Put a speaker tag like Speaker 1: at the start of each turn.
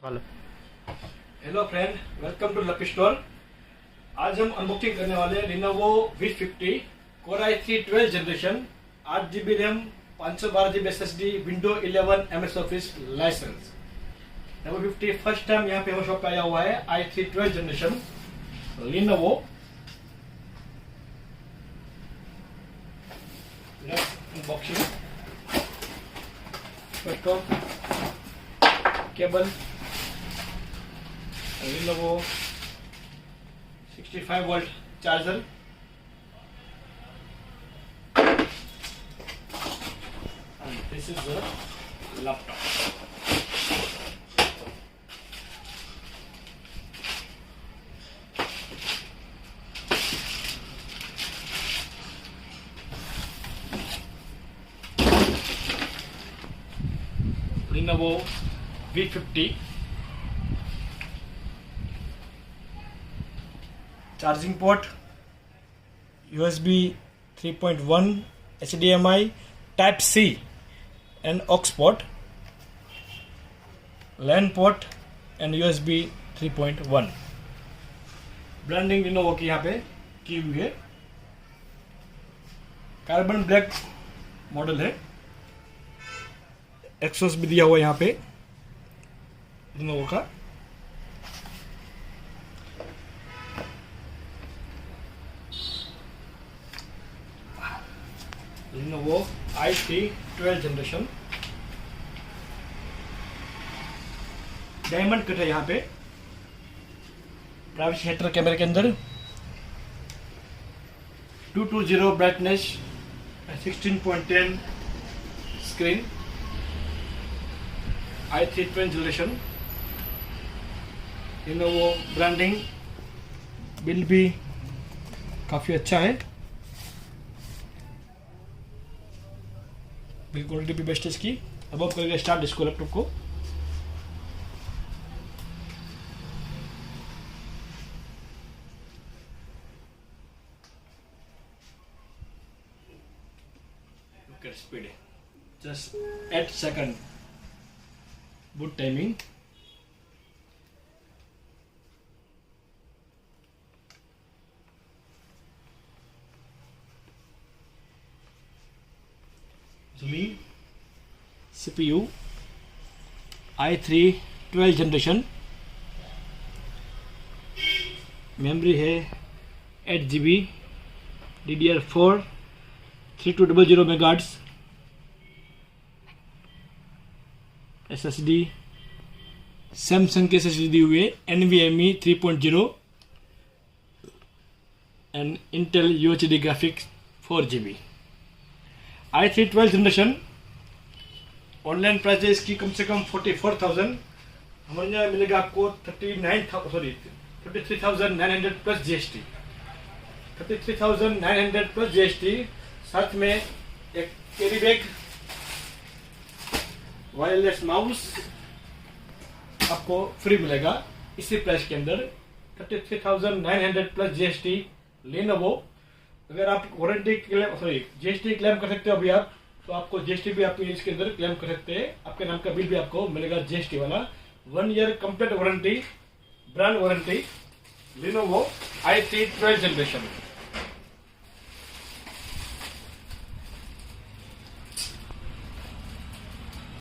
Speaker 1: Hello friend, welcome to Lucky Store. आज हम unboxing करने वाले हैं Lenovo V15 Core i3 12 generation 8GB RAM 512GB SSD window 11 MS Office licence. Lenovo 50 first time यहाँ पे हमारे शॉप पे आया हुआ है। i3 12 generation Lenovo। Unboxing cable Lenovo 65 volt charger, and this is the laptop. Lenovo V50 charging port, USB 3.1, HDMI, Type C and aux port, LAN port and USB 3.1। Branding Lenovo की यहाँ पे की हुई है। कार्बन ब्लैक मॉडल है। एक्सोस भी दिया हुआ है यहाँ पे Lenovo का। Lenovo i3 12 generation diamond cut है यहाँ पे। प्राइवेसी हेडर कैमरे के अंदर 220 brightness 16.10 screen i3 12 generation. Lenovo branding bill भी काफ़ी अच्छा है। बिल्कुल क्वालिटी भी बेस्ट है इसकी। अब आप करेंगे स्टार्ट इसको लैपटॉप को। स्पीड है just 8 second boot timing. Zooming, CPU i3 12 generation, memory है 8GB DDR4 3200 megahertz, SSD Samsung के SSD दी हुई है NVMe 3.0 and Intel UHD graphics 4GB। i3 12 generation online price है इसकी कम से कम 44,000। हमारे यहाँ मिलेगा आपको 33,900 प्लस GST। 33,900 plus GST। साथ में एक कैरी बैग, वायरलेस माउस आपको फ्री मिलेगा इसी प्राइस के अंदर। 33,900 प्लस GST Lenovo। अगर आप वारंटी क्लेम GST क्लेम कर सकते हो अभी आप, तो आपको GST भी आप इसके अंदर क्लेम कर सकते हैं। आपके नाम का बिल भी आपको मिलेगा GST वाला। 1 year complete warranty, brand warranty Lenovo i3 12 generation.